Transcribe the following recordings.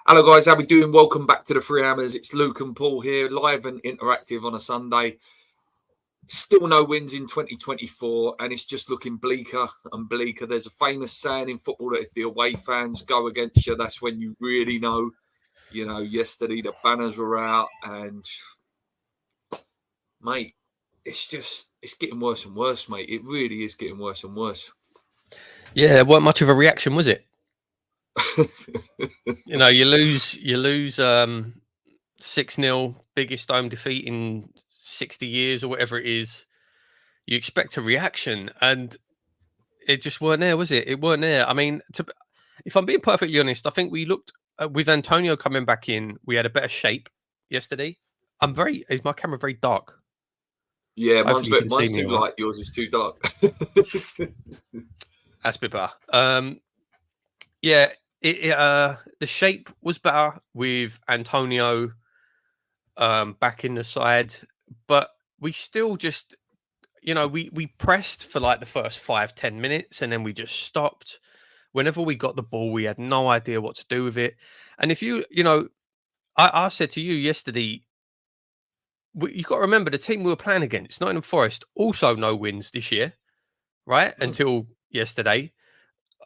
Hello guys, how we doing? Welcome back to the Three Hammers. It's Luke and Paul here, live and interactive on a Sunday. Still no wins in 2024, and it's just looking bleaker and bleaker. There's a famous saying in football that if the away fans go against you, that's when you really know. You know, yesterday the banners were out, and mate, it's getting worse and worse, mate. It really is getting worse and worse. Yeah, there wasn't much of a reaction, was it? You know, you lose 6-0, biggest home defeat in 60 years or whatever it is. You expect a reaction, and it just weren't there, was it? It weren't there. I mean, if I'm being perfectly honest, I think we looked with Antonio coming back in, we had a better shape yesterday. Is my camera very dark? Yeah, mine's too light. Yours is too dark. That's a bit better. Yeah, the shape was better with Antonio back in the side, but we still just, we pressed for like the first 5-10 minutes, and then we just stopped. Whenever we got the ball, we had no idea what to do with it. And if I said to you yesterday, you've got to remember the team we were playing against, Nottingham Forest, also no wins this year, right? Until yesterday.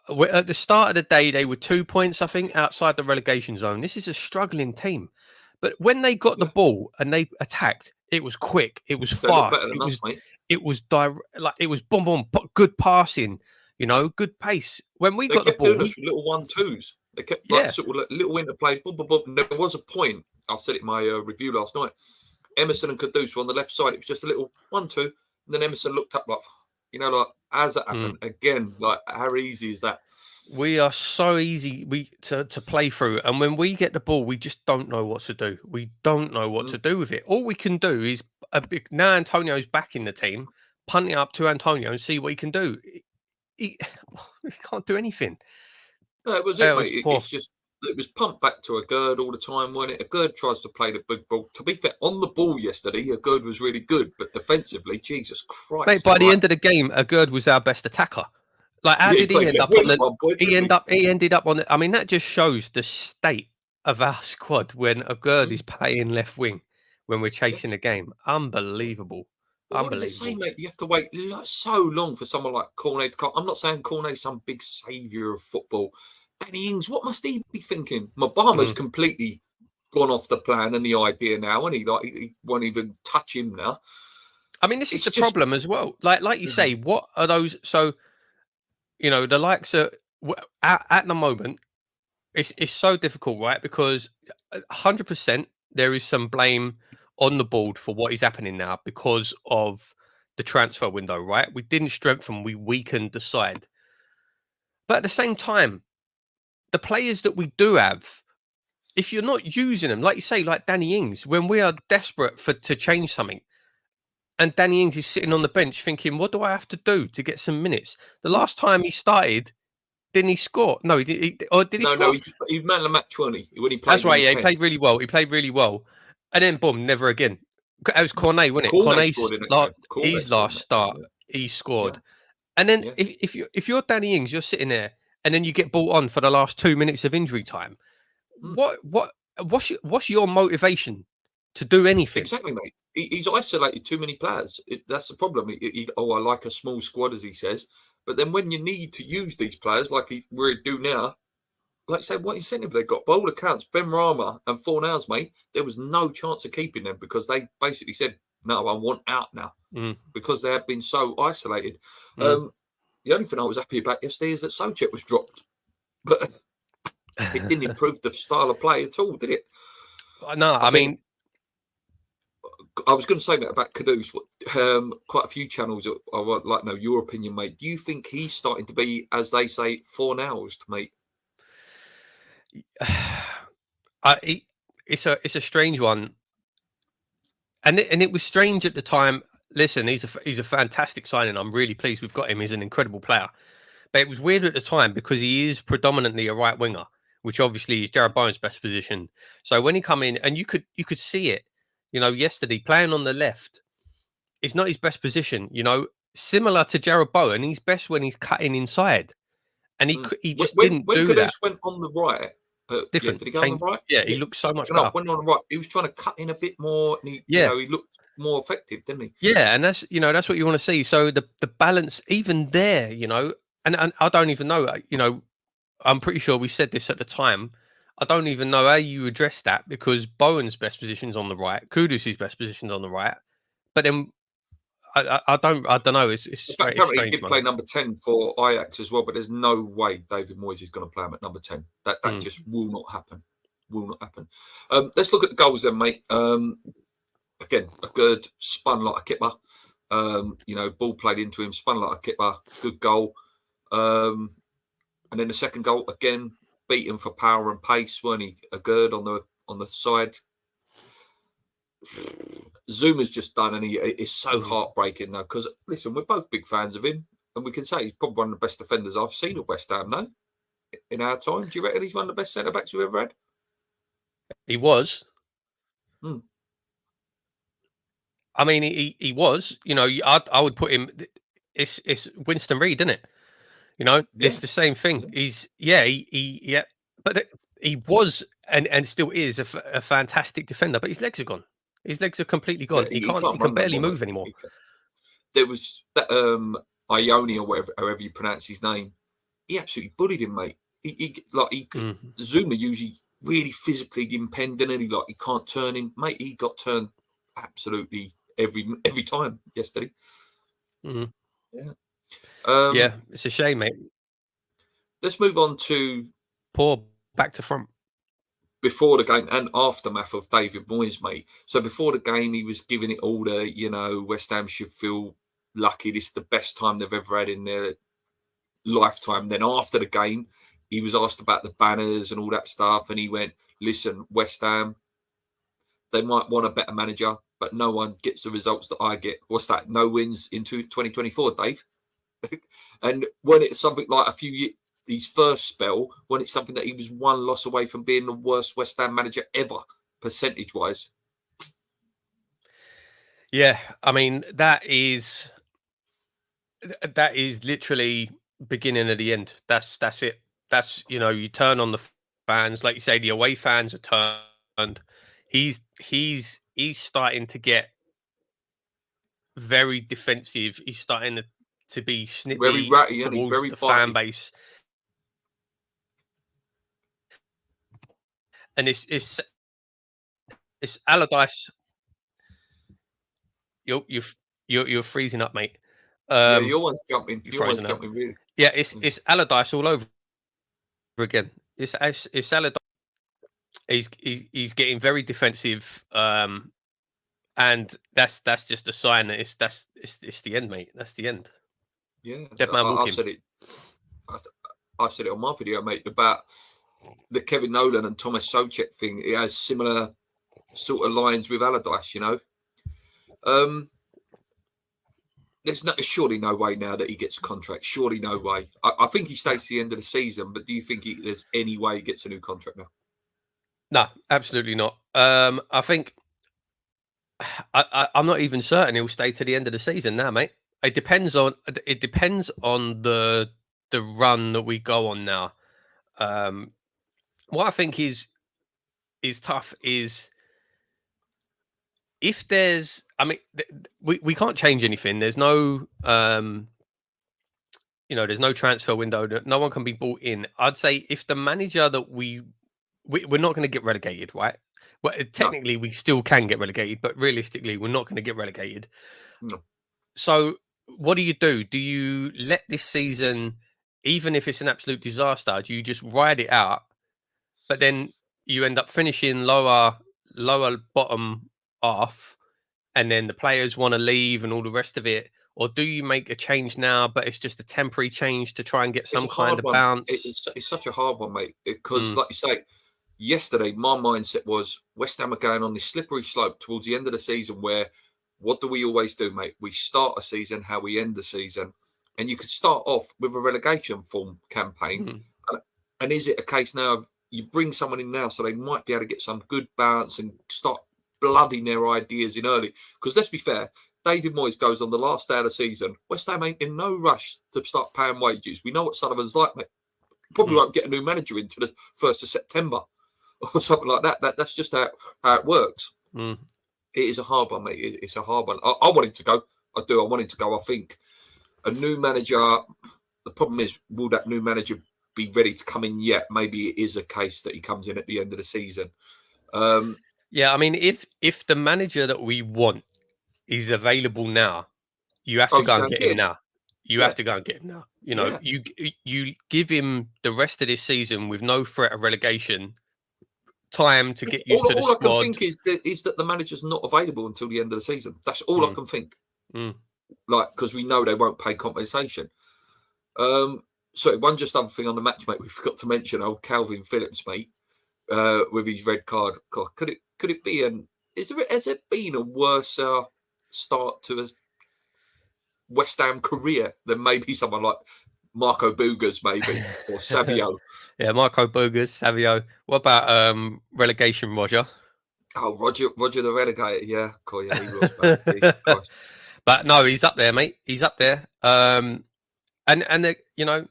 At the start of the day, they were 2 points, I think, outside the relegation zone. This is a struggling team. But when they got the ball and they attacked, it was quick. It was fast. It was boom, boom, good passing, good pace. When we got the ball, doing little 1-2s. They kept sort of little interplay. Boom, boom, boom. And there was a point. I said it in my review last night. Emerson and Kudus were on the left side. It was just a little 1-2, and then Emerson looked up like, how's that happen again? Like, how easy is that? We are so easy to play through, and when we get the ball, we just don't know what to do. We don't know what to do with it. All we can do is now Antonio's back in the team, punt it up to Antonio and see what he can do. He can't do anything. No, it was it, mate. It's just it was pumped back to a Gerd all the time, wasn't it? A Gerd tries to play the big ball. To be fair, on the ball yesterday, a Gerd was really good, but defensively, Jesus Christ! Mate, by the end of the game, a Gerd was our best attacker. Like, how did he end up on the? He ended up on the. I mean, that just shows the state of our squad when a Gerd is playing left wing when we're chasing the game. Unbelievable. Well, what does it say, mate? You have to wait so long for someone like Cornet to come. I'm not saying Cornet's some big saviour of football. Danny Ings, what must he be thinking? Mabama's completely gone off the plan and the idea now, and he won't even touch him now. I mean, this is the problem as well. Like you say, what are those? So, the likes of at the moment, it's so difficult, right? Because 100% there is some blame on the board for what is happening now because of the transfer window, right? We didn't strengthen, we weakened the side. But at the same time, the players that we do have, if you're not using them, like you say, like Danny Ings, when we are desperate to change something, and Danny Ings is sitting on the bench thinking, what do I have to do to get some minutes? The last time he started, didn't he score? No, he did. Or did he score? No, he man of the match, wasn't he? When he played. That's right. Yeah, he played really well. And then boom, never again. It was Cornet, wasn't it? His last start, he scored. Yeah. And then if you're Danny Ings, you're sitting there, and then you get brought on for the last 2 minutes of injury time. What's your motivation to do anything? Exactly, mate. He's isolated too many players. That's the problem. I like a small squad, as he says. But then when you need to use these players, like we do now, like say, what incentive they got? By all accounts, Ben Rama and Fornals, mate, there was no chance of keeping them because they basically said, no, I want out now because they had been so isolated. The only thing I was happy about yesterday is that Soucek was dropped. But it didn't improve the style of play at all, did it? No, I mean... I was going to say that about Kudus. Quite a few channels, I would like to know your opinion, mate. Do you think he's starting to be, as they say, Fornals, mate? It's a strange one, and it was strange at the time. Listen, he's a fantastic signing. I'm really pleased we've got him. He's an incredible player, but it was weird at the time because he is predominantly a right winger, which obviously is Jarrod Bowen's best position. So when he come in, and you could see it, yesterday playing on the left is not his best position. Similar to Jarrod Bowen, he's best when he's cutting inside, and he just didn't do that. When Kudus went on the right Different. did he go on the Change. right? Yeah, he looks so much Second half, better. went on the right. He was trying to cut in a bit more, and he Yeah. he looked more effective, didn't he? Yeah, and that's that's what you want to see. So the balance, even there, and I don't even know, I'm pretty sure we said this at the time. I don't even know how you address that because Bowen's best position's on the right, Kudus' best position's on the right, but then I don't know. It's Apparently, he strange, did play man. number 10 for Ajax as well, but there's no way David Moyes is going to play him at number 10. That just will not happen. Will not happen. Let's look at the goals then, mate. Again, a good spun like a kipper. Ball played into him, spun like a kipper. Good goal. And then the second goal, again, beaten for power and pace, weren't he? A good on the side. Zuma's just done, and it's so heartbreaking though. Because listen, we're both big fans of him, and we can say he's probably one of the best defenders I've seen at West Ham. No, in our time, do you reckon he's one of the best centre backs we've ever had? He was. I mean, he was. I would put him. It's Winston Reid, isn't it? It's the same thing. Yeah. He's but he was and still is a fantastic defender. But his legs are gone. His legs are completely gone. Yeah, he can barely move anymore. There was that Ione or whatever, however you pronounce his name. He absolutely bullied him, mate. Zuma usually really physically dependent, and he can't turn him, mate. He got turned absolutely every time yesterday. Yeah. Yeah, it's a shame, mate. Let's move on to poor back to front. Before the game and aftermath of David Moyes, mate. So before the game, he was giving it all the, West Ham should feel lucky. This is the best time they've ever had in their lifetime. Then after the game, he was asked about the banners and all that stuff. And he went, listen, West Ham, they might want a better manager, but no one gets the results that I get. What's that? No wins into 2024, Dave. And when it's something like his first spell, when it's something that he was one loss away from being the worst West Ham manager ever, percentage-wise. Yeah, I mean, that is literally beginning of the end. That's it. That's, you turn on the fans. Like you say, the away fans are turned. He's starting to get very defensive. He's starting to be snippy, very ratty, towards very the bitey fan base. And it's Allardyce. You're freezing up, mate. Yeah, your one's jumping. Your one's jumping, really. Yeah, it's Allardyce all over again. It's Allardyce. He's getting very defensive, and that's just a sign that it's the end, mate. That's the end. Yeah, Dead man walking. I said it. I said it on my video, mate, about the Kevin Nolan and Thomas Soucek thing. It has similar sort of lines with Allardyce, There's surely no way now that he gets a contract. Surely no way. I think he stays to the end of the season, but do you think there's any way he gets a new contract now? No, absolutely not. I think I'm not even certain he'll stay to the end of the season now, mate. It depends on the run that we go on now. What I think is tough is if there's, I mean, we can't change anything. There's no, there's no transfer window. No one can be bought in. I'd say if the manager that we're not going to get relegated, right? Well, technically we still can get relegated, but realistically we're not going to get relegated. No. So what do? Do you let this season, even if it's an absolute disaster, do you just ride it out? But then you end up finishing lower bottom half, and then the players want to leave and all the rest of it. Or do you make a change now, but it's just a temporary change to try and get some kind of bounce? It's such a hard one, mate, because like you say, yesterday my mindset was West Ham are going on this slippery slope towards the end of the season where what do we always do, mate? We start a season how we end the season. And you could start off with a relegation form campaign. And is it a case now of you bring someone in now so they might be able to get some good bounce and start blooding their ideas in early? Because let's be fair, David Moyes goes on the last day of the season. West Ham ain't in no rush to start paying wages. We know what Sullivan's like, mate. Probably won't get a new manager into the 1st of September or something like that. That's just how it works. It is a hard one, mate. It's a hard one. I want him to go. I do. I want him to go. I think a new manager. The problem is, will that new manager be ready to come in yet? Maybe it is a case that he comes in at the end of the season. Yeah, I mean, if the manager that we want is available now, you have to go and get him now. You have to go and get him now. You know, you give him the rest of this season with no threat of relegation, time to get used to the squad. All I can think is that the manager's not available until the end of the season. That's all I can think. Like, because we know they won't pay compensation. So one just other thing on the match, mate, we forgot to mention old Calvin Phillips, mate, with his red card. God, could it be has it been a worse start to a West Ham career than maybe someone like Marco Boogers, maybe, or Savio? Yeah, Marco Boogers, Savio. What about relegation, Roger? Oh, Roger the Relegator. Yeah, cool. Yeah, he was bad. Jesus Christ. But no, he's up there, mate. He's up there. And you know,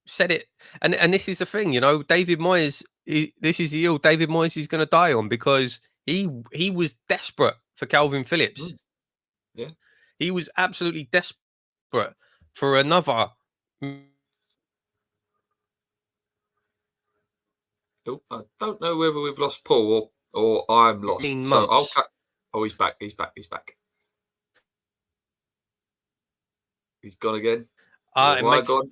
said it. And this is the thing, you know, David Moyes. This is the hill David Moyes is going to die on, because he was desperate for Calvin Phillips. Yeah, he was absolutely desperate for another. I don't know whether we've lost Paul or I'm lost. So I'll cut. Oh, he's back. He's back. He's gone again. Gone?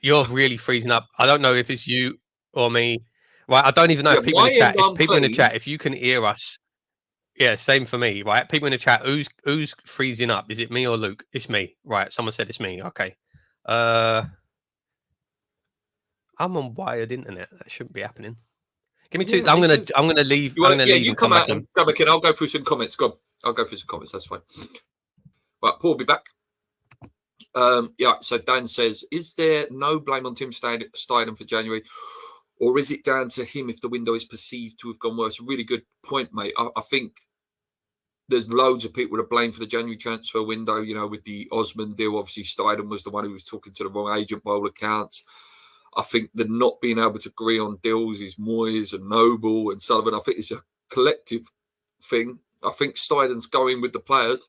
You're really freezing up. I don't know if it's you or me. Right, I don't even know if people in the chat. If people in the chat, if you can hear us, yeah, same for me. Right, people in the chat, who's freezing up? Is it me or Luke? It's me. Right, someone said it's me. Okay. I'm on wired internet. That shouldn't be happening. Give me two. I'm gonna leave. You come out and come back in. I'll go through some comments. Go on. I'll go through some comments. That's fine. Right, Paul will be back. So Dan says, is there no blame on Tim Steinem for January, or is it down to him if the window is perceived to have gone worse? A really good point, mate. I think there's loads of people to blame for the January transfer window, you know, with the Osman deal. Obviously, Steinem was the one who was talking to the wrong agent by all accounts. I think the not being able to agree on deals is Moyes and Noble and Sullivan. I think it's a collective thing. I think Steinem's going with the players,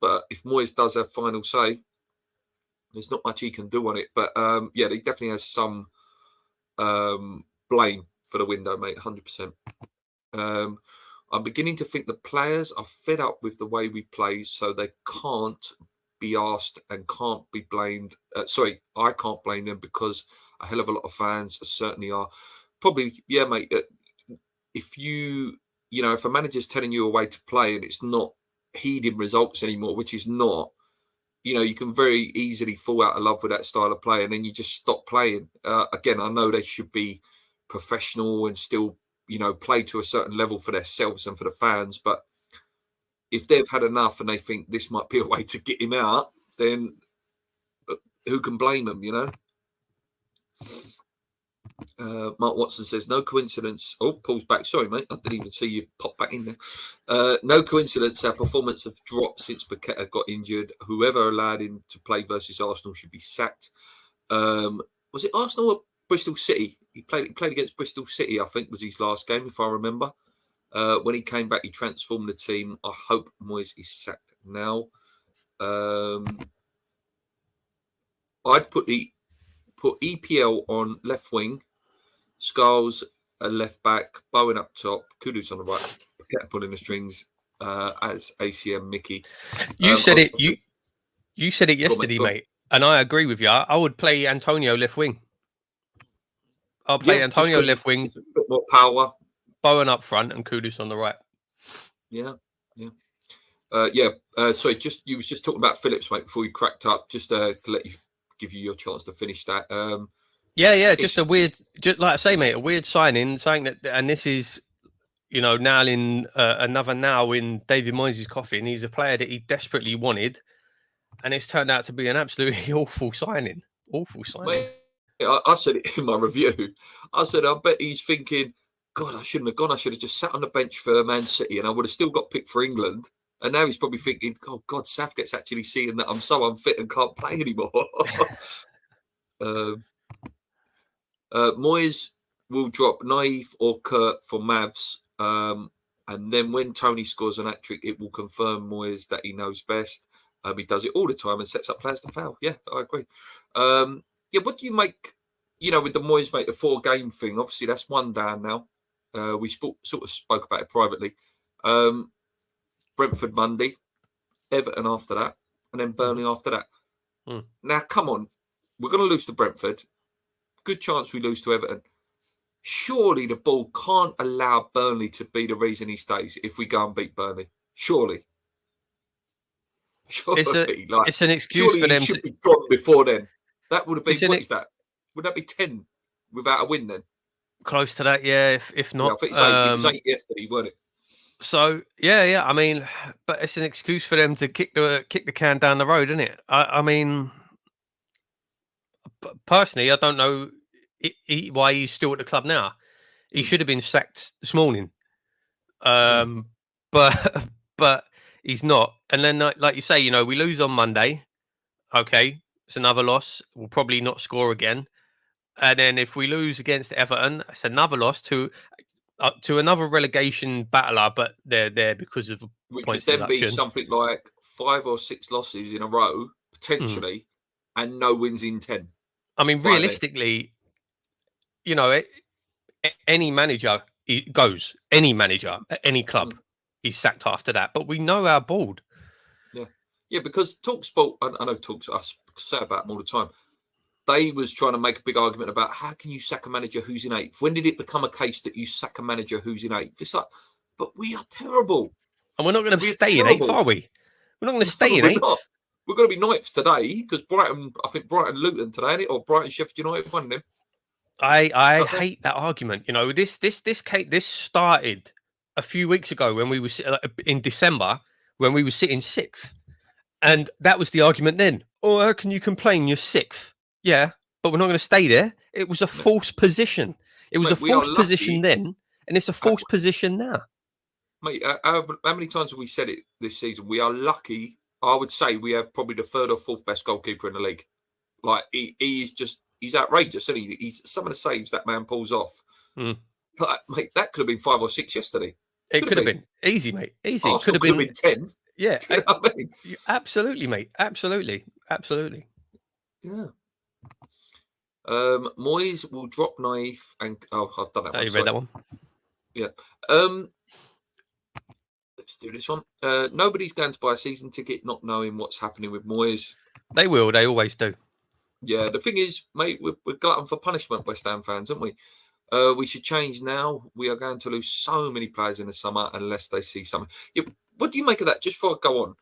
but if Moyes does have final say, there's not much he can do on it. But he definitely has some blame for the window, mate, 100%. I'm beginning to think the players are fed up with the way we play, so they can't be asked and can't be blamed. I can't blame them, because a hell of a lot of fans certainly are. Probably, yeah, mate. If if a manager's telling you a way to play and it's not heeding results anymore, which is not, you can very easily fall out of love with that style of play, and then you just stop playing. Again, I know they should be professional and still, play to a certain level for themselves and for the fans. But if they've had enough and they think this might be a way to get him out, then who can blame them, Mark Watson says, no coincidence. Oh, Paul's back. Sorry, mate. I didn't even see you pop back in there. No coincidence. Our performance have dropped since Paqueta got injured. Whoever allowed him to play versus Arsenal should be sacked. Was it Arsenal or Bristol City? He played against Bristol City, I think, was his last game, if I remember. When he came back, he transformed the team. I hope Moyes is sacked now. I'd put EPL on left wing, Skulls a left back, Bowen up top, Kudus on the right, Paqueta pulling the strings as ACM Mickey. You said it. You said it yesterday, mate, and I agree with you. I would play Antonio left wing. I'll play Antonio left wing, a bit more power. Bowen up front, and Kudus on the right. Yeah. Sorry, you was just talking about Phillips, mate, before you cracked up. Just to give you your chance to finish that. Just like I say, mate, a weird signing, saying that, and this is, nailing another nail in David Moyes' coffin. He's a player that he desperately wanted, and it's turned out to be an absolutely awful signing. Mate, I said it in my review. I said, I bet he's thinking, God, I shouldn't have gone. I should have just sat on the bench for Man City and I would have still got picked for England. And now he's probably thinking, oh, God, Southgate's actually seeing that I'm so unfit and can't play anymore. Moyes will drop Naive or Kurt for Mavs. And then when Tony scores an hat-trick, it will confirm Moyes that he knows best. He does it all the time and sets up players to foul. Yeah, I agree. What do you make, with the Moyes, mate, the 4-game thing? Obviously, that's one down now. We sort of spoke about it privately. Brentford Monday, Everton after that, and then Burnley after that. Now, come on. We're going to lose to Brentford. Good chance we lose to Everton. Surely the ball can't allow Burnley to be the reason he stays if we go and beat Burnley. Surely. It's an excuse surely for them he should be gone before then. That would have been, what is that? Would that be 10 without a win then? Close to that, yeah, if not. Yeah, I think it's 8. It was 8 yesterday, weren't it? So, yeah. I mean, but it's an excuse for them to kick the can down the road, isn't it? I mean, personally, I don't know why he's still at the club now. He should have been sacked this morning. But he's not. And then, like you say, we lose on Monday. Okay, it's another loss. We'll probably not score again. And then if we lose against Everton, it's another loss to another relegation battler, but they're there because of which points would then deduction. be something like 5 or 6 losses in a row, potentially, and no wins in 10. I mean, realistically, any manager goes, any manager at any club, he's sacked after that. But we know our board. Yeah, because TalkSport, I know I say about them all the time. They was trying to make a big argument about how can you sack a manager who's in 8th? When did it become a case that you sack a manager who's in 8th? It's like, but we are terrible. And we're not going to stay in 8th, are we? We're not going to stay in 8th. We're going to be 9th today because Brighton Luton today, or Brighton Sheffield United won them. I hate that argument. This started a few weeks ago when we were in December when we were sitting 6th, and that was the argument then. Oh, how can you complain? You're 6th. Yeah, but we're not going to stay there. It was a false position. It was a false position then, and it's a false position now. Mate, how many times have we said it this season? We are lucky. I would say we have probably the 3rd or 4th best goalkeeper in the league. Like he is just. He's outrageous, isn't he? He's some of the saves that man pulls off. Like, mate, that could have been 5 or 6 yesterday. It could have been easy, mate. Easy. Could have been 10. Yeah, you know what I mean? Absolutely, mate. Absolutely. Yeah. Moyes will drop Naif and I've done that. You read that one? Yeah. Let's do this one. Nobody's going to buy a season ticket not knowing what's happening with Moyes. They will. They always do. Yeah, the thing is, mate, we're glutton for punishment, West Ham fans, aren't we? We should change now. We are going to lose so many players in the summer unless they see something. Yeah, what do you make of that? Just before I go on.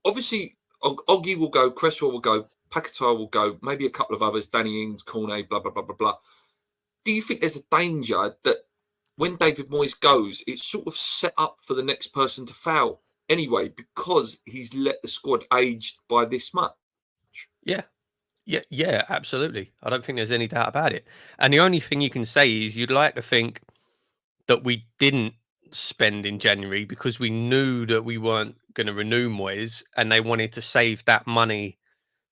Obviously, Oggy will go, Cresswell will go, Paquetá will go, maybe a couple of others, Danny Ings, Cornet, blah, blah, blah, blah, blah. Do you think there's a danger that when David Moyes goes, it's sort of set up for the next person to foul anyway because he's let the squad age by this much? Yeah, absolutely. I don't think there's any doubt about it. And the only thing you can say is you'd like to think that we didn't spend in January because we knew that we weren't going to renew Moyes and they wanted to save that money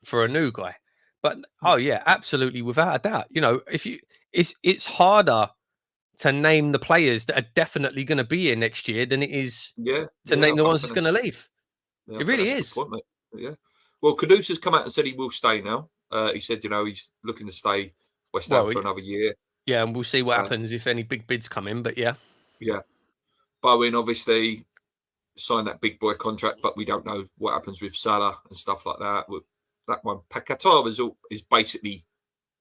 for a new guy. But yeah, absolutely, without a doubt. It's harder to name the players that are definitely going to be here next year than it is to name the ones that's going to leave. Yeah, it really is. Point, mate. Yeah. Well, Kudus has come out and said he will stay now. He said, he's looking to stay West Ham for another year. Yeah, and we'll see what happens if any big bids come in, but yeah. Yeah. Bowen obviously signed that big boy contract, but we don't know what happens with Salah and stuff like that. That one, Paquetá is basically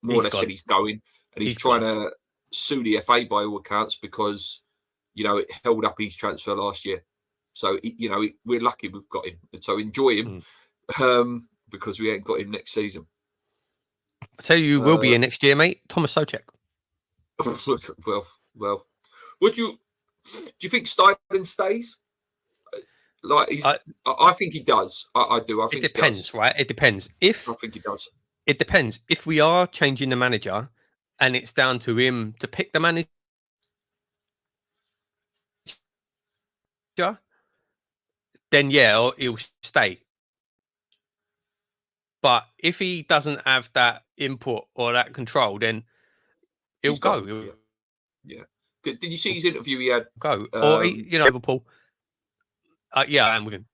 more or less said he's going, and he's trying to sue the FA by all accounts because, it held up his transfer last year. So, we're lucky we've got him. And so enjoy him because we ain't got him next season. I tell you, will be here next year, mate. Thomas Souček. well. Do you think Stuyven stays? Like I think he does. I do. I think it depends, right? It depends. I think he does. It depends. If we are changing the manager, and it's down to him to pick the manager, then yeah, he'll stay. But if he doesn't have that input or that control, then he'll He's go. gone. Yeah. Did you see his interview he had? Go. Or Liverpool. Yeah, I am with him.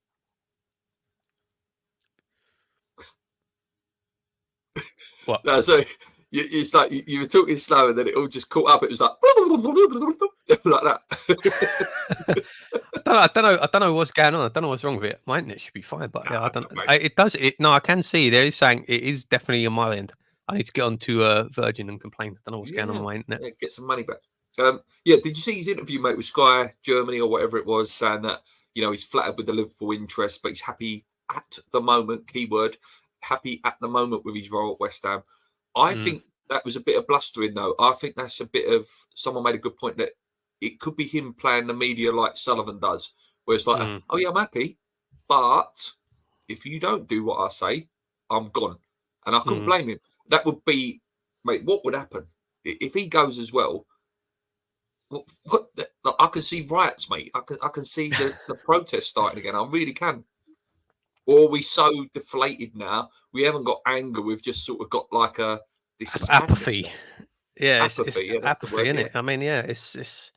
What? No, so it's like you were talking slow, and then it all just caught up. It was like like that. I don't know what's going on. I don't know what's wrong with it. My internet should be fine, but yeah, I don't. It does. No, I can see there is saying it is definitely on my end. I need to get on to Virgin and complain. I don't know what's going on with my internet. Yeah, get some money back. Yeah, did you see his interview, mate, with Sky Germany or whatever it was, saying that he's flattered with the Liverpool interest, but he's happy at the moment. Keyword: happy at the moment with his role at West Ham. I think that was a bit of blustering, though. I think that's a bit of someone made a good point that it could be him playing the media like Sullivan does, where it's like, oh yeah, I'm happy, but if you don't do what I say, I'm gone. And I couldn't blame him. That would be, mate, what would happen if he goes as well? I can see riots, mate. I can see the protests starting again. I really can. Or are we so deflated now? We haven't got anger. We've just sort of got like this apathy. Sadness. Yeah, apathy. It's apathy, isn't it? I mean, yeah, it's.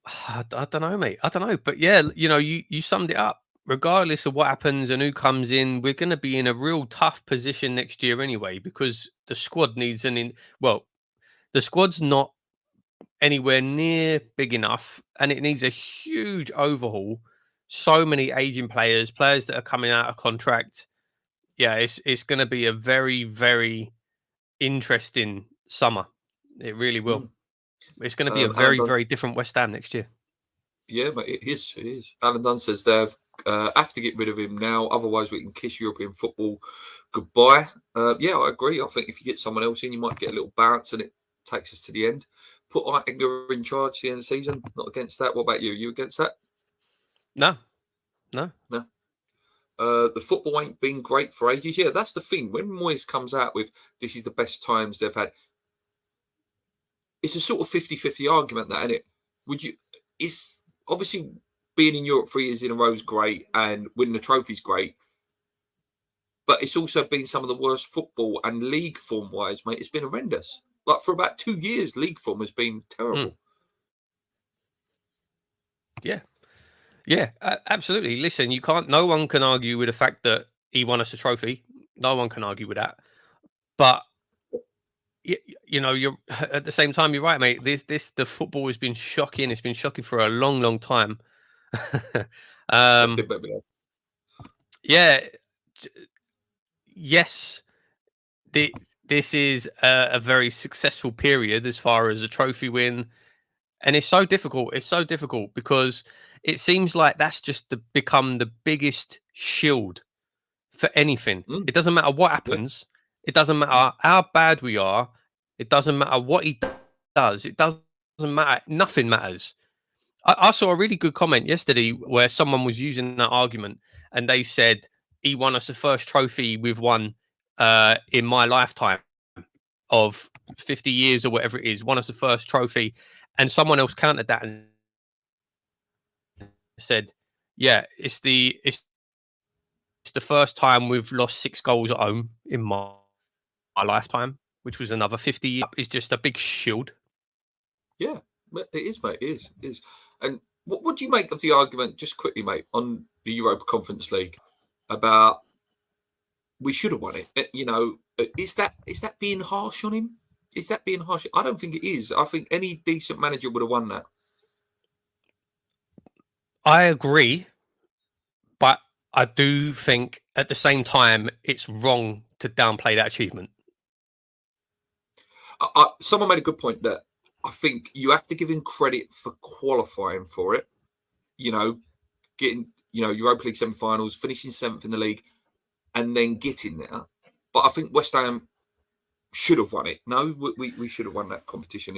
I don't know, mate. I don't know, but yeah, you summed it up. Regardless of what happens and who comes in, we're going to be in a real tough position next year anyway, because the squad needs the squad's not anywhere near big enough, and it needs a huge overhaul. So many aging players that are coming out of contract. Yeah, it's going to be a very, very interesting summer. It really will. It's going to be a very, very different West Ham next year. Yeah, but it is. It is. Alan Dunn says they have to get rid of him now, otherwise we can kiss European football goodbye. Yeah, I agree. I think if you get someone else in, you might get a little bounce, and it takes us to the end. Put Eichinger in charge at the end of the season. Not against that. What about you? You against that? No. The football ain't been great for ages. Yeah, that's the thing. When Moyes comes out with this is the best times they've had, it's a sort of 50-50 argument, that, isn't it? Would you? It's obviously being in Europe 3 years in a row is great, and winning the trophy is great. But it's also been some of the worst football and league form wise, mate. It's been horrendous. Like for about 2 years, league form has been terrible. Yeah, absolutely. Listen, no one can argue with the fact that he won us a trophy. No one can argue with that. But you're at the same time, you're right, mate. The football has been shocking. It's been shocking for a long, long time. Yeah. Yes. This is a very successful period as far as a trophy win. And it's so difficult. It's so difficult because it seems like that's just become the biggest shield for anything. It doesn't matter what happens. It doesn't matter how bad we are. It doesn't matter what he does. It doesn't matter. Nothing matters. I saw a really good comment yesterday where someone was using that argument, and they said he won us the first trophy we've won in my lifetime of 50 years or whatever it is. Won us the first trophy. And someone else countered that and said, "Yeah, it's the first time we've lost 6 goals at home in my lifetime, which was another 50 years. It's just a big shield." Yeah, it is, mate. It is. And what do you make of the argument, just quickly, mate, on the Europa Conference League about we should have won it? Is that being harsh on him? Is that being harsh? I don't think it is. I think any decent manager would have won that. I agree, but I do think at the same time it's wrong to downplay that achievement. Someone made a good point that I think you have to give him credit for qualifying for it. Getting Europa League semi-finals, finishing 7th in the league, and then getting there. But I think West Ham should have won it. No, we should have won that competition.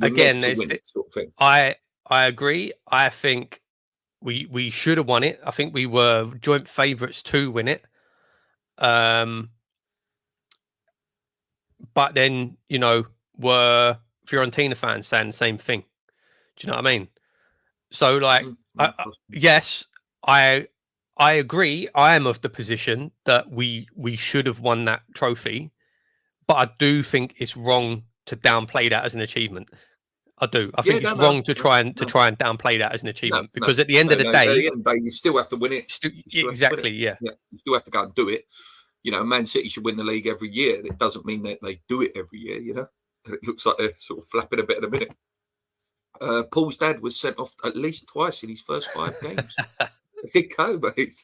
Again, meant to win it, sort of thing. I agree. I think we should have won it. I think we were joint favourites to win it. But then were Fiorentina fans saying the same thing? Do you know what I mean? So yes, I I agree. I am of the position that we should have won that trophy, but I do think it's wrong to downplay that as an achievement. I do. I Yeah, think it's wrong to try and no, downplay that as an no, achievement, because at the end of the no. At the day, end of the day, you still have to win it. You still have to win it. exactly, yeah. You still have to go and do it. You know, Man City should win the league every year. It doesn't mean that they do it every year. You know, it looks like they're sort of flapping a bit in a minute. Paul's dad was sent off at least twice in his first 5 games. There you go, mate.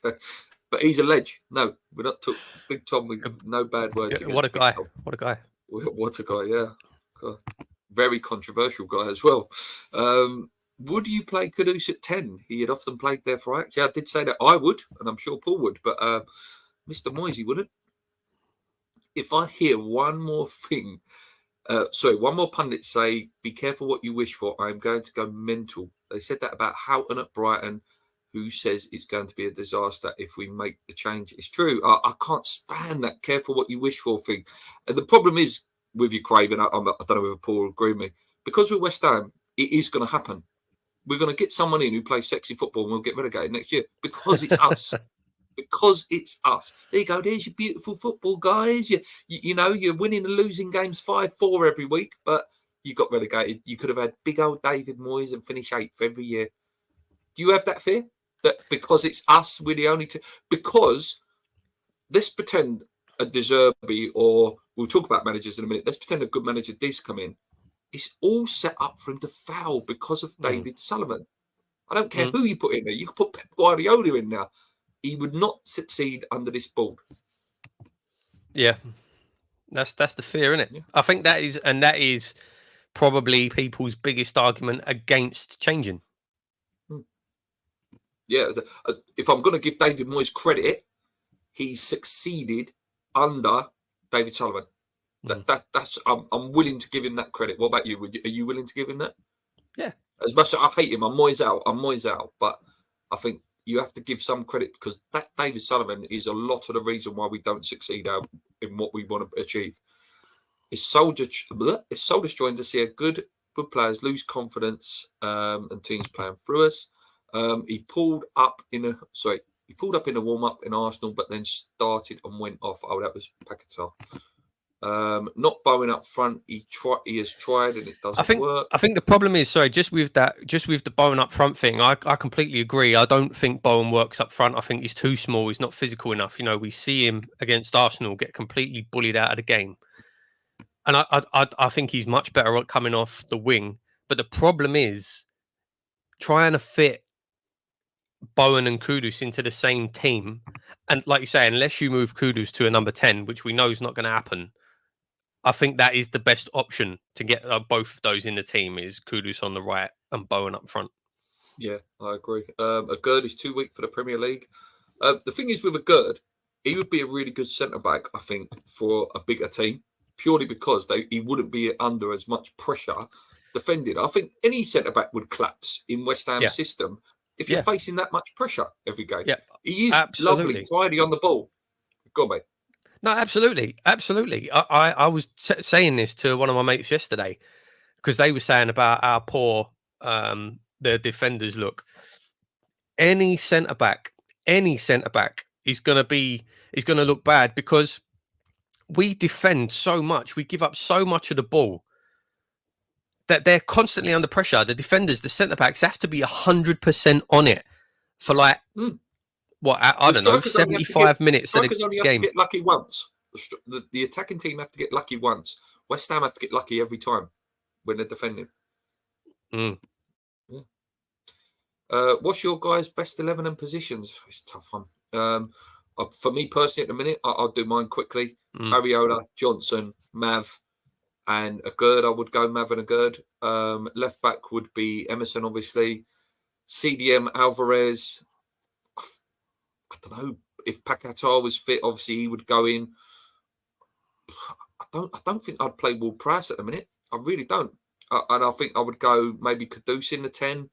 But he's a ledge. No, we're not took Big Tom with no bad words. What a Big guy! Tom. What a guy! What a guy! Yeah, God. Very controversial guy as well. Would you play Kudus at 10? He had often played there for Ajax. Yeah, I did say that I would, and I'm sure Paul would, but Mr. Moisey wouldn't. If I hear one more thing, one more pundit say, "Be careful what you wish for. I'm going to go mental." They said that about Houghton at Brighton, who says it's going to be a disaster if we make the change. It's true. I can't stand that "careful what you wish for" thing. And the problem is with you, Craven. I don't know whether Paul will agree with me. Because with West Ham, it is going to happen. We're going to get someone in who plays sexy football and we'll get relegated next year because it's us. Because it's us. There you go. There's your beautiful football, guys. You know, you're winning and losing games 5-4 every week, but you got relegated. You could have had big old David Moyes and finish 8th every year. Do you have that fear? That because it's us, we're the only team? Because let's pretend a De Zerbi, or we'll talk about managers in a minute. Let's pretend a good manager does come in. It's all set up for him to foul because of David Sullivan. I don't care who you put in there. You could put Pep Guardiola in now. He would not succeed under this board. Yeah, that's the fear, isn't it? Yeah. I think that is probably people's biggest argument against changing. Yeah, if I'm going to give David Moyes credit, he succeeded under David Sullivan. That's I'm willing to give him that credit. What about you? Are you willing to give him that? Yeah. As much as I hate him, I'm Moyes out. But I think you have to give some credit, because that David Sullivan is a lot of the reason why we don't succeed out in what we want to achieve. It's soul destroying to see a good players lose confidence and teams playing through us. He pulled up in a warm up in Arsenal, but then started and went off. Oh, that was Paquetá. Not Bowen up front. He has tried and it doesn't work. I think the problem is, just with the Bowen up front thing, I completely agree. I don't think Bowen works up front. I think he's too small. He's not physical enough. You know, we see him against Arsenal get completely bullied out of the game. And I think he's much better at coming off the wing. But the problem is trying to fit Bowen and Kudus into the same team. And like you say, unless you move Kudus to a number 10, which we know is not going to happen, I think that is the best option to get both of those in the team, is Kudus on the right and Bowen up front. Yeah, I agree. Agurd is too weak for the Premier League. The thing is with Agurd, he would be a really good centre-back, I think, for a bigger team, purely because he wouldn't be under as much pressure defending. I think any centre-back would collapse in West Ham's system if you're facing that much pressure every game. Yeah, he is lovely, tidy on the ball. Go on, mate. No, absolutely. I was saying this to one of my mates yesterday, because they were saying about how poor the defenders look. Any centre back is going to look bad, because we defend so much, we give up so much of the ball that they're constantly under pressure. The defenders, the centre backs, have to be 100% on it for like. I don't know, 75 minutes of the only game. Have to get lucky once. The attacking team have to get lucky once. West Ham have to get lucky every time when they're defending. Yeah. What's your guys' best 11 and positions? It's a tough one. For me personally, at the minute, I'll do mine quickly. Areola, Johnson, Mav, and Agurd. I would go Mav and Agurd. Left back would be Emerson, obviously. CDM, Alvarez. I don't know if Paquetá was fit. Obviously, he would go in. I don't think I'd play Ward Prowse at the minute. I really don't. And I think I would go maybe Kudus in the 10.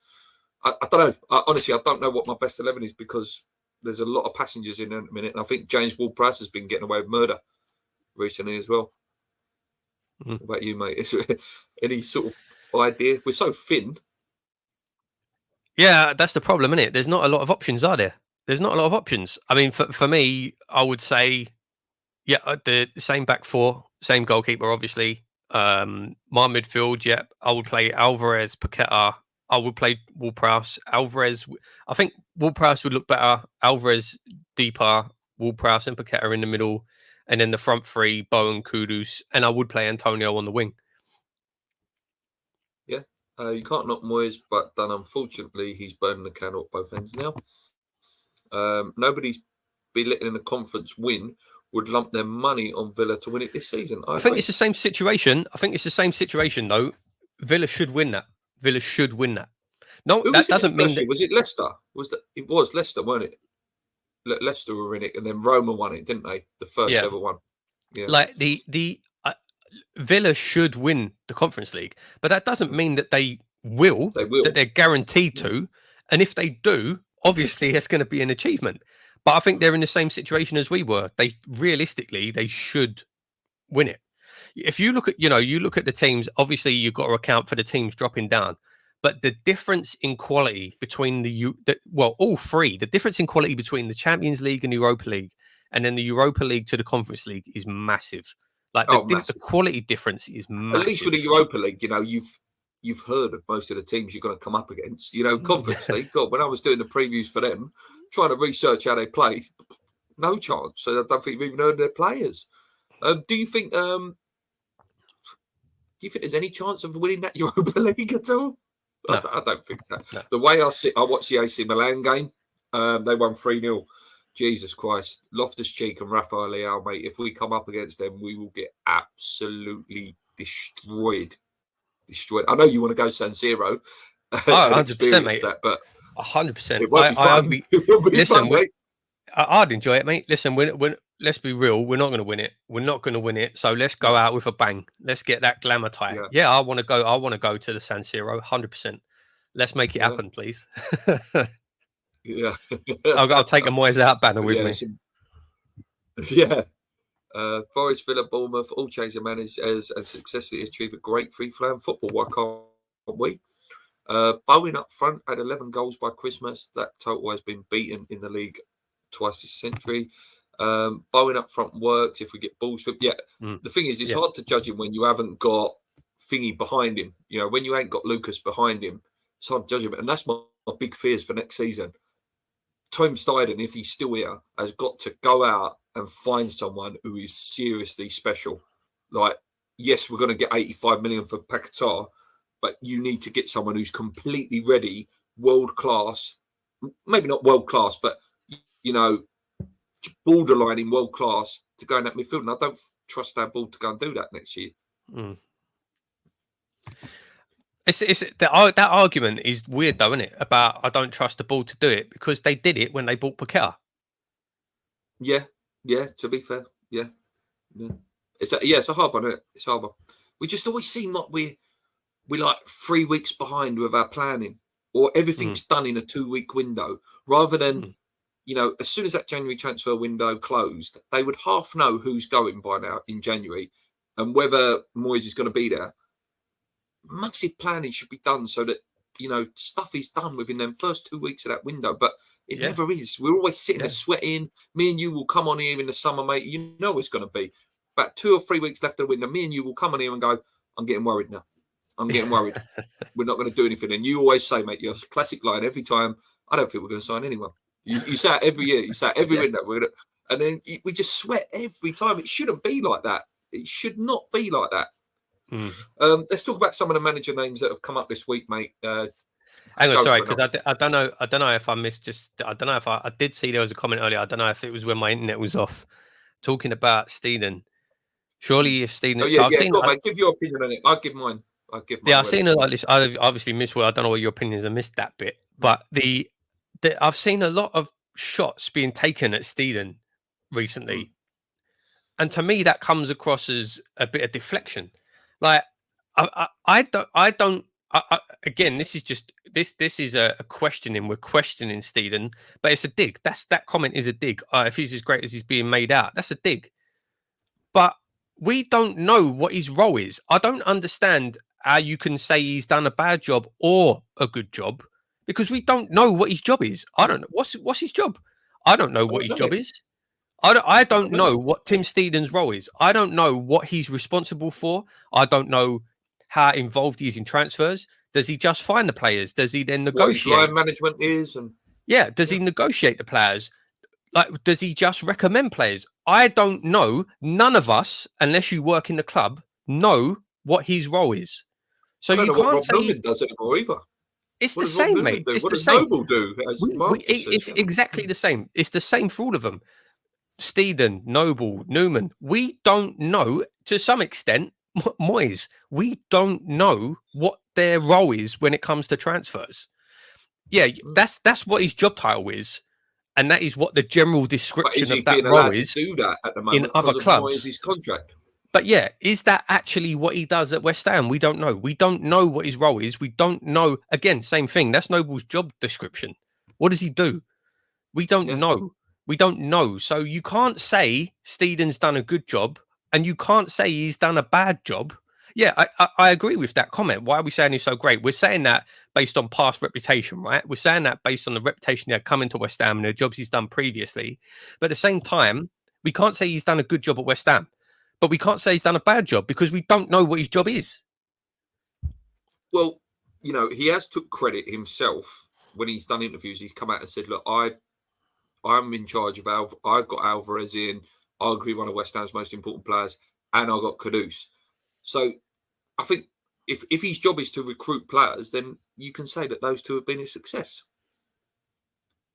I don't know. Honestly, I don't know what my best 11 is, because there's a lot of passengers in at the minute. And I think James Ward Prowse has been getting away with murder recently as well. What about you, mate? Is there any sort of idea? We're so thin. Yeah, that's the problem, isn't it? There's not a lot of options, are there? There's not a lot of options. I mean, for me, I would say, the same back four, same goalkeeper, obviously. My midfield, I would play Alvarez, Paqueta. I would play Ward-Prowse. Alvarez, I think Ward-Prowse would look better. Alvarez deeper, Ward-Prowse and Paqueta in the middle, and then the front three, Bowen, Kudus, and I would play Antonio on the wing. Yeah, you can't knock Moyes, but then unfortunately he's burning the candle at both ends now. Nobody's belittling a conference win would lump their money on Villa to win it this season. I think it's the same situation. I think it's the same situation, though. Villa should win that. Villa should win that. No, Who that doesn't mean that... Was it Leicester? It was Leicester, weren't it? Leicester were in it, and then Roma won it, didn't they? The first ever one. Yeah. Like the Villa should win the Conference League, but that doesn't mean that they will. That they're guaranteed to. And if they do, obviously it's going to be an achievement. But I think they're in the same situation as we were. They realistically they should win it. If you look at the teams, obviously you've got to account for the teams dropping down. But the difference in quality between all three, the difference in quality between the Champions League and the Europa League, and then the Europa League to the Conference League is massive. Like the quality difference is massive. At least with the Europa League, you've heard of most of the teams you're going to come up against. Conference League. God, when I was doing the previews for them, trying to research how they play, no chance. So I don't think you've even heard of their players. Do you think there's any chance of winning that Europa League at all? No. I don't think so. No. The way I watched the AC Milan game, they won 3-0. Jesus Christ. Loftus-Cheek and Rafael Leao, mate, if we come up against them, we will get absolutely destroyed. I know you want to go San Siro. 100%, mate. That, but 100%. It won't be fun. It will be fun, mate. I'd enjoy it, mate. Listen, let's be real. We're not going to win it. We're not going to win it. So let's go out with a bang. Let's get that glamour tight. Yeah, I want to go. I want to go to the San Siro. 100%. Let's make it happen, please. Yeah. I'll take a Moyes out banner with me. Yeah. Forest, Villa, Bournemouth all changed their managers and successfully achieved a great free-flowing football. Why can't we? Bowen up front had 11 goals by Christmas. That total has been beaten in the league twice this century. Bowen up front works if we get balls. The thing is, it's hard to judge him when you haven't got Thingy behind him. When you ain't got Lucas behind him, it's hard to judge him. And that's my big fears for next season. Tom Steiden, if he's still here, has got to go out and find someone who is seriously special. Like, yes, we're going to get 85 million for Paqueta, but you need to get someone who's completely ready, world class, maybe not world class, but, borderline in world class to go in that midfield. And I don't trust our ball to go and do that next year. Mm. That argument is weird, though, isn't it? About I don't trust the ball to do it because they did it when they bought Paqueta. Yeah. To be fair, yeah. It's a hard one, isn't it? It's a hard one. We just always seem like we're like 3 weeks behind with our planning, or everything's done in a 2-week window, rather than as soon as that January transfer window closed, they would half know who's going by now in January and whether Moyes is going to be there. Massive planning should be done so that stuff is done within them first 2 weeks of that window, but it never is. We're always sitting there sweating. Me and you will come on here in the summer, mate. You know it's going to be about 2 or 3 weeks left of the window. Me and you will come on here and go, I'm getting worried now. I'm getting worried. We're not going to do anything. And you always say, mate, your classic line every time, I don't think we're going to sign anyone. You say it every year. You say it every window. And then we just sweat every time. It shouldn't be like that. It should not be like that. Let's talk about some of the manager names that have come up this week, mate. Hang on, sorry, because I don't know if I missed. I don't know if I did see there was a comment earlier. I don't know if it was when my internet was off. Talking about Steeden. Surely, if Steeden, mate, give your opinion on it. I'll give mine. I've seen it like this. I obviously missed. Well, I don't know what your opinion is. I missed that bit, but I've seen a lot of shots being taken at Steeden recently, and to me that comes across as a bit of deflection. Like I don't. Again, this is just this is a questioning. We're questioning Steeden, but it's a dig. That comment is a dig. If he's as great as he's being made out, that's a dig. But we don't know what his role is. I don't understand how you can say he's done a bad job or a good job because we don't know what his job is. I don't know what's his job. I don't know what his job is. I don't know what Tim Steedon's role is. I don't know what he's responsible for. I don't know how involved he is in transfers. Does he just find the players? Does he then negotiate? What his line management is, and does he negotiate the players? Like, does he just recommend players? I don't know. None of us, unless you work in the club, know what his role is. So I don't you know can't what say Rob Newman does anymore either. it's What the does Rob same, Newman mate. do? It's What the does same. Noble do? As Mark just says, It's exactly the same. It's the same for all of them. Steedon, Noble, Newman. We don't know, to some extent, Moyes. We don't know what their role is when it comes to transfers. Yeah, that's what his job title is, and that is what the general But description is he of that being role allowed to is do that at the in moment other because of clubs. Moyes' contract? But yeah, is that actually what he does at West Ham? We don't know. We don't know what his role is. We don't know. Again, same thing. That's Noble's job description. What does he do? We don't know. We don't know. So you can't say Steedon's done a good job and you can't say he's done a bad job. Yeah, I agree with that comment. Why are we saying he's so great? We're saying that based on past reputation, right? We're saying that based on the reputation he had coming to West Ham and the jobs he's done previously. But at the same time, we can't say he's done a good job at West Ham. But we can't say he's done a bad job because we don't know what his job is. Well, you know, he has took credit himself when he's done interviews. He's come out and said, "Look, I'm in charge of I've got Alvarez in, arguably one of West Ham's most important players, and I've got Kudus." So I think if his job is to recruit players, then you can say that those two have been a success.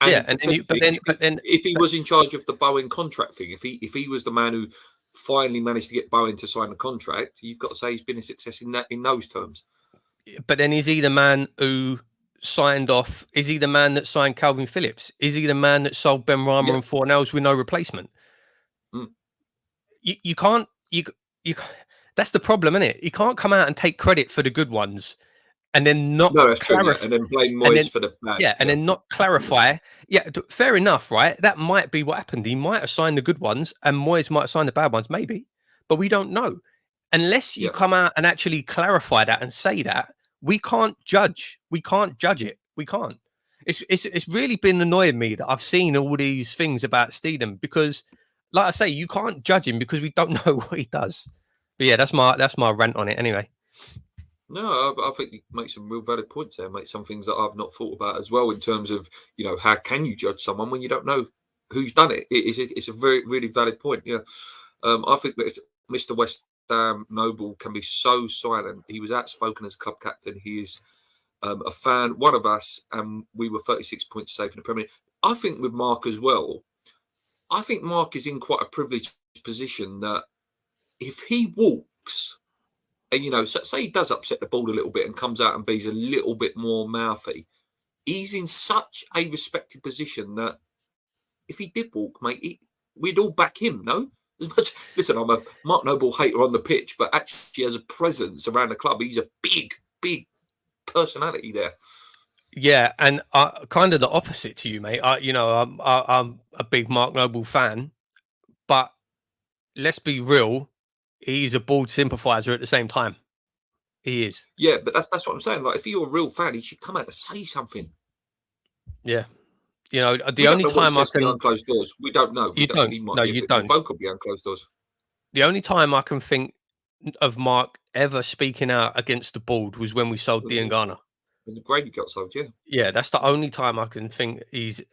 And yeah, and then if he was in charge of the Bowen contract thing, if he was the man who finally managed to get Bowen to sign a contract, you've got to say he's been a success in those terms. But then is he the man who signed off? Is he the man that signed Calvin Phillips? Is he the man that sold Ben Rama and Fornells with no replacement? You can't. You that's the problem, isn't it? You can't come out and take credit for the good ones and then not and then blame Moyes for the bad. And then not clarify. Yeah, fair enough, right? That might be what happened. He might have signed the good ones and Moyes might have signed the bad ones, maybe. But we don't know. Unless you come out and actually clarify that and say that, we can't judge. We can't judge it. We can't. It's really been annoying me that I've seen all these things about Steedham because, like I say, you can't judge him because we don't know what he does. But yeah, that's my rant on it anyway. No, I think you make some real valid points there, mate. Some things that I've not thought about as well in terms of, you know, how can you judge someone when you don't know who's done it? It's a very, really valid point. Yeah. I think that Mr. West Ham Noble can be so silent. He was outspoken as club captain. He is a fan, one of us, and we were 36 points safe in the Premier League. I think with Mark as well, I think Mark is in quite a privileged position that if he walks, and you know, say he does upset the ball a little bit and comes out and be's a little bit more mouthy, he's in such a respected position that if he did walk, mate, we'd all back him, no? As much, listen, I'm a Mark Noble hater on the pitch, but actually has a presence around the club. He's a big, big personality there. Yeah, and kind of the opposite to you, mate. I'm a big Mark Noble fan, but let's be real, he's a bold sympathiser at the same time. He is. Yeah, but that's what I'm saying. Like, if you're a real fan, he should come out and say something. Yeah. You know, the only time I can behind closed doors, we don't know. You don't. No, you don't. Vocal behind closed doors. The only time I can think of Mark ever speaking out against the board was when we sold Diangana. When the Grady got sold, yeah. Yeah, that's the only time I can think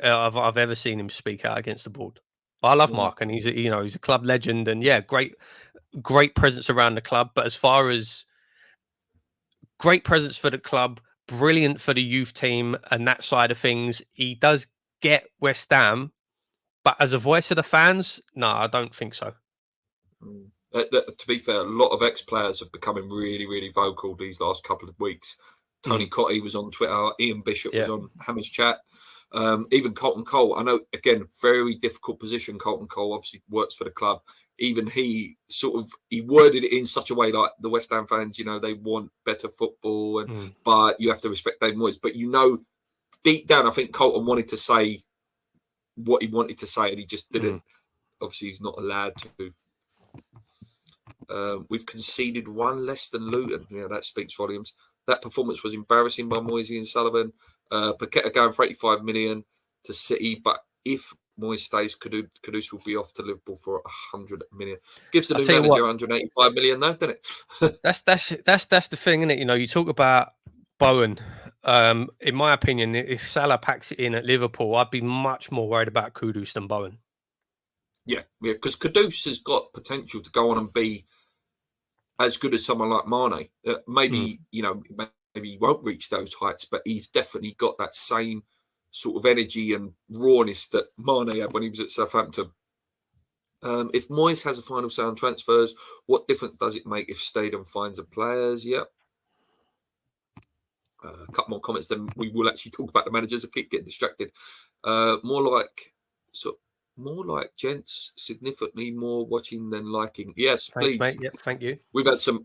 I've ever seen him speak out against the board. I love Mark, and he's a club legend, and yeah, great presence around the club. But as far as great presence for the club, brilliant for the youth team, and that side of things, he does get West Ham. But as a voice of the fans, no, I don't think so. To be fair, a lot of ex-players have becoming really, really vocal these last couple of weeks. Tony Cotty was on Twitter. Ian Bishop was on Hammer's chat. Even Colton Cole. I know, again, very difficult position. Colton Cole obviously works for the club. Even he worded it in such a way like the West Ham fans, you know, they want better football, but you have to respect Dave Moyes. But you know, deep down, I think Colton wanted to say what he wanted to say, and he just didn't. Obviously, he's not allowed to. We've conceded one less than Luton. Yeah, that speaks volumes. That performance was embarrassing by Moisey and Sullivan. Paqueta going for 85 million to City, but if Moyes stays, Kudus will be off to Liverpool for 100 million. Gives the I'll new tell you manager what, 185 million, though, doesn't it? that's the thing, isn't it? You know, you talk about Bowen. In my opinion, if Salah packs it in at Liverpool, I'd be much more worried about Kudus than Bowen. Yeah, because Kudus has got potential to go on and be as good as someone like Mane. Maybe he won't reach those heights, but he's definitely got that same sort of energy and rawness that Mane had when he was at Southampton. If Moyes has a final say on transfers, what difference does it make if Stadium finds the players? Yep. A couple more comments, then we will actually talk about the managers. I keep getting distracted. More like gents, significantly more watching than liking. Yes, Thanks, please. mate. Yep, thank you. We've had some.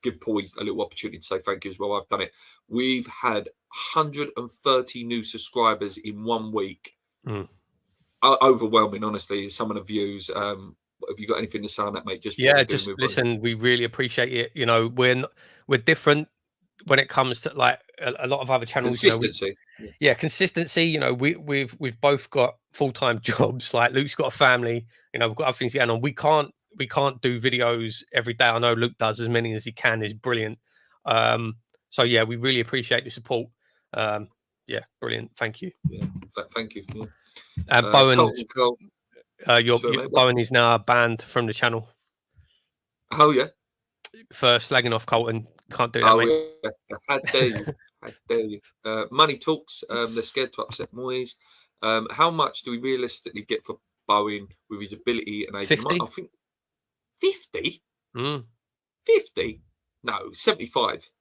Give Paul a little opportunity to say thank you as well. I've done it. We've had 130 new subscribers in 1 week. Overwhelming, honestly. Some of the views. Have you got anything to say on that, mate? Just listen. We really appreciate it. You know, we're different when it comes to like a lot of other channels. Consistency. Consistency. You know, we've both got full-time jobs. Like Luke's got a family. You know, we've got other things going on. We can't do videos every day. I know Luke does as many as he can. Is brilliant. So yeah, we really appreciate the support. Yeah, brilliant. Thank you. Yeah, thank you. Yeah. Bowen, Bowen Bowen is now banned from the channel. Oh yeah, for slagging off Colton. Can't do that, mate. Yeah. How dare you? How dare you? Money talks. They're scared to upset Moyes. How much do we realistically get for Bowen with his ability and age? 50? I think 50. 50? No, 75.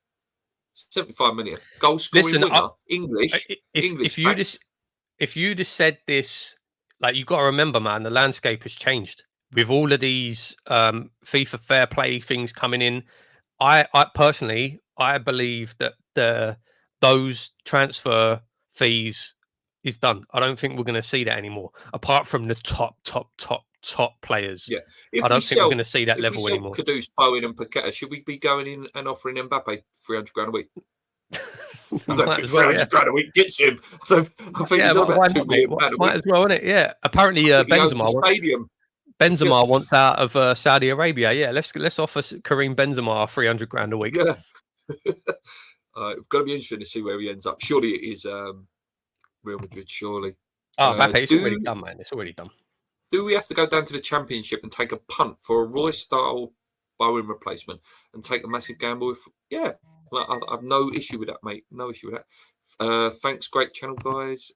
75 million. Goal scoring winner. English. If you'd have said this, like, you've got to remember, man, the landscape has changed with all of these FIFA fair play things coming in. I personally, I believe that those transfer fees is done. I don't think we're going to see that anymore, apart from the top players. Yeah, I don't think we're going to see that level anymore. Kudus, Bowen, and Paqueta, should we be going in and offering Mbappe 300 grand a week? I don't think 300 grand a week gets him. I think he's on about 2 million pounds a week. Might as well, isn't it? Yeah. Apparently, Benzema wants out of Saudi Arabia. Yeah, let's offer Kareem Benzema 300 grand a week. Yeah. It's got to be interesting to see where he ends up. Surely it is Real Madrid. Surely. Oh, Mbappe, it's already done, man. It's already done. Do we have to go down to the Championship and take a punt for a Royce-style Bowen replacement and take a massive gamble? Yeah. Well, I have no issue with that, mate. No issue with that. Thanks, great channel, guys.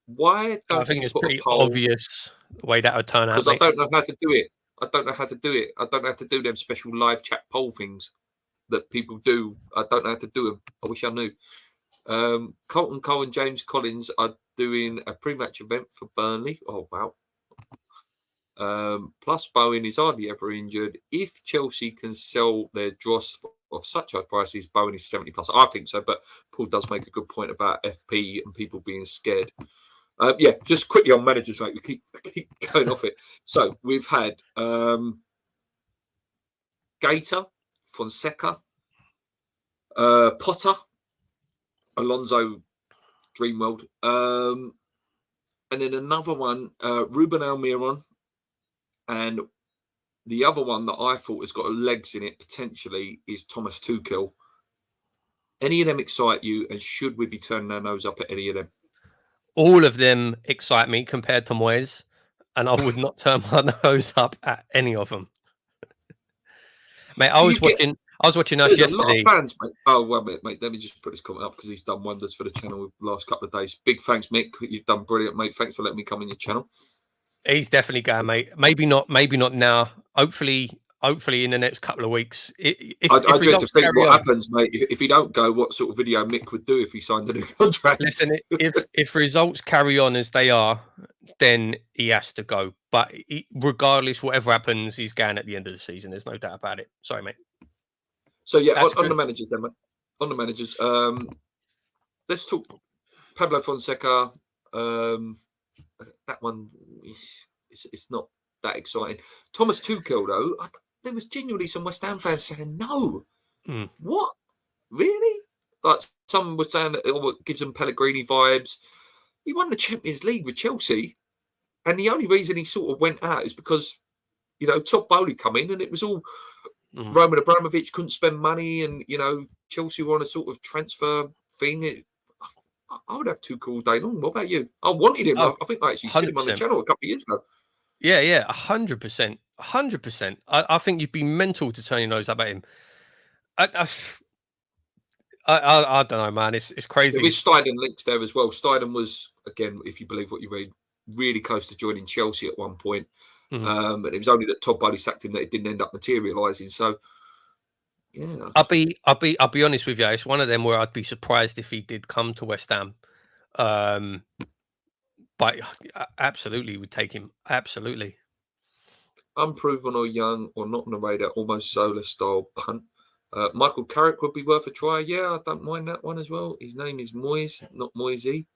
Why don't I think it's pretty obvious the way that would turn out. Because I don't know how to do it. I don't know how to do them special live chat poll things that people do. I don't know how to do them. I wish I knew. Colton Cole and James Collins are doing a pre-match event for Burnley. Oh, wow. Plus, Bowen is hardly ever injured. If Chelsea can sell their dross of such high prices, Bowen is 70 plus. I think so, but Paul does make a good point about FP and people being scared. Yeah, just quickly on managers, mate. We keep going off it. So we've had Gator, Fonseca, Potter, Alonso, Dreamworld, and then another one, Ruben Almiron, and the other one that I thought has got legs in it potentially is Thomas Tuchel. Any of them excite you, and should we be turning our nose up at any of them? All of them excite me compared to Moyes, and I would not turn my nose up at any of them. Mate, I was watching us yesterday. A lot of fans, mate. Oh, well, mate, let me just put this comment up because he's done wonders for the channel the last couple of days. Big thanks, Mick. You've done brilliant, mate. Thanks for letting me come in your channel. He's definitely going, mate. Maybe not now. Hopefully in the next couple of weeks. I dread to think what happens, mate. If he don't go, what sort of video Mick would do if he signed a new contract. Listen, if results carry on as they are, then he has to go. But regardless, whatever happens, he's going at the end of the season. There's no doubt about it. Sorry, mate. So yeah, on the managers then, mate. On the managers, let's talk Pablo Fonseca. That one it's not that exciting. Thomas Tuchel, though, there was genuinely some West Ham fans saying no. What? Really? Like, some were saying that it gives them Pellegrini vibes. he won the Champions League with Chelsea, and the only reason he sort of went out is because, Todd Bowley come in, and it was all Roman Abramovich couldn't spend money, and Chelsea were on a sort of transfer thing. I would have Tuchel all day long. What about you? I wanted him. I think I actually said him on the channel a couple of years ago. Yeah, 100%, 100%. I think you'd be mental to turn your nose up at him. I don't know, man. It's crazy. With Steidon links there as well. Steidon was, again, if you believe what you read, really close to joining Chelsea at one point. And it was only that Todd Bowley sacked him that it didn't end up materialising. So, yeah. I'll be honest with you. It's one of them where I'd be surprised if he did come to West Ham. But absolutely would take him. Absolutely. Unproven or young or not on the radar, almost Zola style punt. Michael Carrick would be worth a try. Yeah, I don't mind that one as well. His name is Moyes, not Moisey.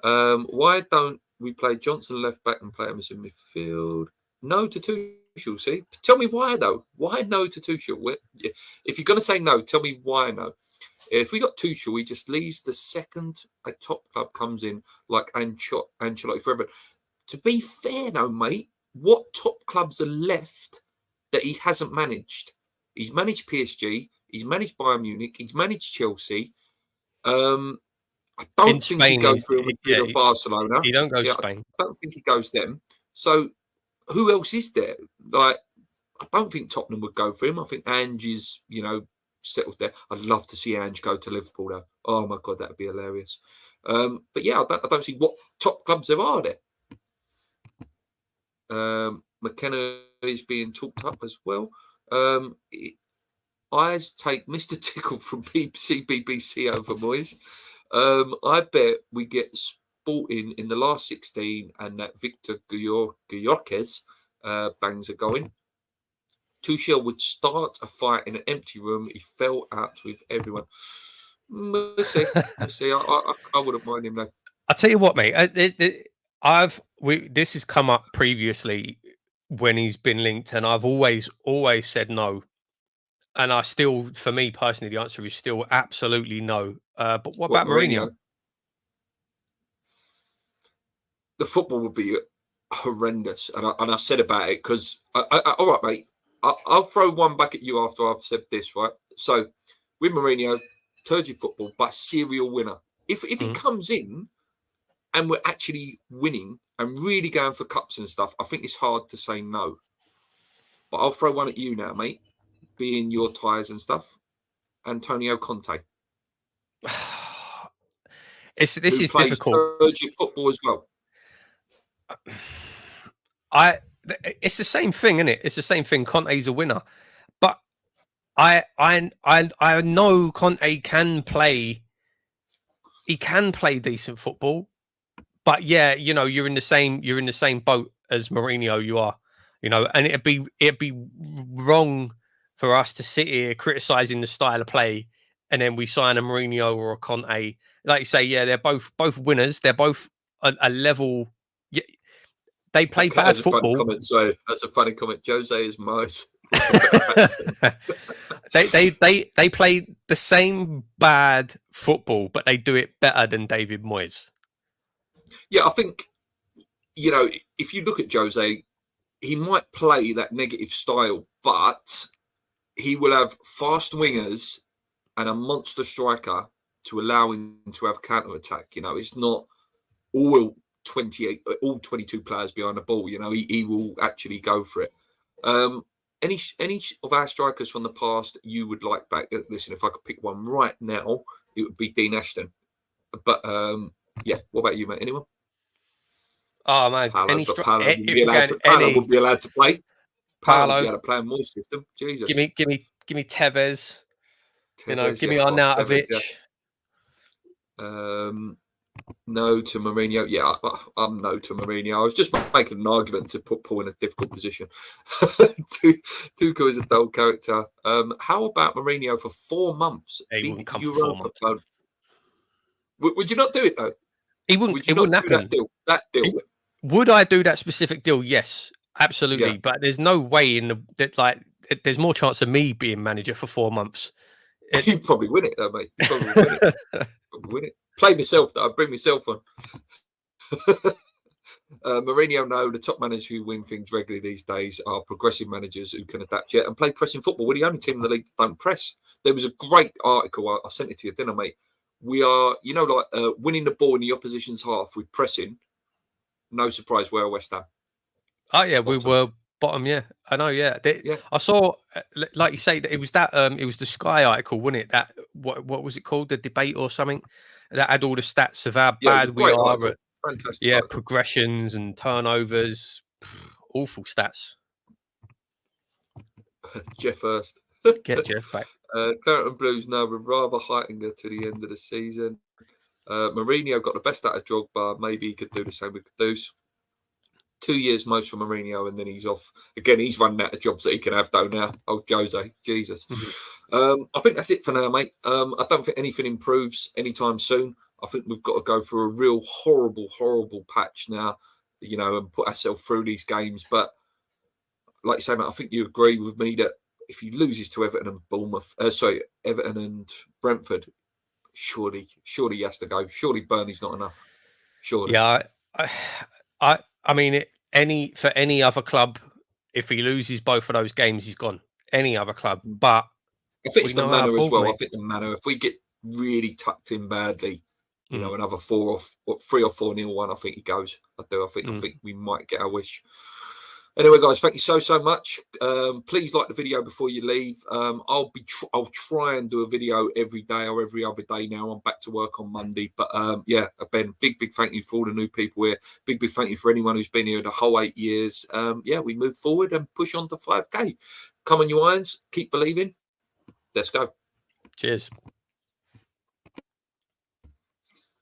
Why don't we play Johnson left back and play him as in midfield? No to Tuchel, see? Tell me why, though. Why no to Tuchel? If you're going to say no, tell me why no. If we got Tuchel, he just leaves the second a top club comes in, like Ancelotti forever. To be fair, though, mate, what top clubs are left that he hasn't managed? He's managed PSG. He's managed Bayern Munich. He's managed Chelsea. I don't think he goes through Madrid or Barcelona. He don't go Spain. I don't think he goes them. So who else is there? Like, I don't think Tottenham would go for him. I think Ange is, settled there. I'd love to see Ange go to Liverpool, though. Oh, my God, that would be hilarious. But, yeah, I don't see what top clubs there are there. McKenna is being talked up as well. I take Mr. Tickle from BBC over Moyes. I bet we get Sporting in the last 16 and that Victor Gyorques bangs are going. Tuchel would start a fight in an empty room. He fell out with everyone. We'll see. I wouldn't mind him though. I'll tell you what, mate. This has come up previously when he's been linked, and I've always said no. And I still, for me personally, the answer is still absolutely no. But what about Mourinho? The football would be horrendous, and I said about it because all right, mate. I'll throw one back at you after I've said this, right? So, with Mourinho, turgid football, but serial winner. If he comes in and we're actually winning and really going for cups and stuff, I think it's hard to say no. But I'll throw one at you now, mate. Being your ties and stuff, Antonio Conte. This is difficult. Turgid football as well. It's the same thing, isn't it? It's the same thing. Conte's a winner, but I know Conte can play. He can play decent football, but yeah, you're in the same boat as Mourinho. You are, and it'd be wrong for us to sit here criticizing the style of play, and then we sign a Mourinho or a Conte. Like you say, yeah, they're both winners. They're both a level. They play bad football. That's a funny comment. Jose is Moyes. they play the same bad football, but they do it better than David Moyes. Yeah, I think if you look at Jose, he might play that negative style, but he will have fast wingers and a monster striker to allow him to have counter attack. It's not all 22 players behind the ball. He will actually go for it. Any of our strikers from the past you would like back? Listen, if I could pick one right now, it would be Dean Ashton. But yeah, what about you, mate? Anyone? Oh man, Paolo wouldn't be allowed to play. Paolo would be able to play in Moyes' system. Jesus, give me Tevez. Give me Arnautovic. No to Mourinho. Yeah, I'm no to Mourinho. I was just making an argument to put Paul in a difficult position. Tuchel is a dull character. How about Mourinho for 4 months? He wouldn't come for 4 months. Would you not do it though? He wouldn't. It wouldn't happen. That deal. Would I do that specific deal? Yes, absolutely. Yeah. But there's no way there's more chance of me being manager for 4 months. You'd probably win it though, mate. You'd probably win it. Play myself though. I'd bring myself on. Mourinho, no, the top managers who win things regularly these days are progressive managers who can adapt yet and play pressing football. We're the only team in the league that don't press. There was a great article, I sent it to you, didn't I, mate? We are, winning the ball in the opposition's half with pressing. No surprise, we're West Ham. Oh yeah, we were bottom. Yeah, I know. Yeah, I saw, like you say, that it was the Sky article, wasn't it? That what was it called? The debate or something that had all the stats of how bad we are at, fantastic, progressions and turnovers. Awful stats. Jeff Hurst. Get Jeff back. Clareton Blues now with rather Heitinga to the end of the season. Mourinho got the best out of Drogba. Maybe he could do the same with Caduce. 2 years most for Mourinho, and then he's off. Again, he's running out of jobs that he can have, though, now. Oh, Jose. Jesus. I think that's it for now, mate. I don't think anything improves anytime soon. I think we've got to go through a real horrible, horrible patch now, and put ourselves through these games. But like you say, mate, I think you agree with me that if he loses to Everton and Everton and Brentford, surely he has to go. Surely Burnley's not enough. Surely. Yeah, I mean, for any other club, if he loses both of those games, he's gone. Any other club, but I think it's the manner as well. I think the manner. If we get really tucked in badly, another 3 or 4-0 one, I think he goes. I do. I think we might get our wish. Anyway, guys, thank you so much. Please like the video before you leave. I'll try and do a video every day or every other day now. I'm back to work on Monday. But Ben, big thank you for all the new people here. Big thank you for anyone who's been here the whole 8 years. We move forward and push on to 5K. Come on, you irons. Keep believing. Let's go. Cheers.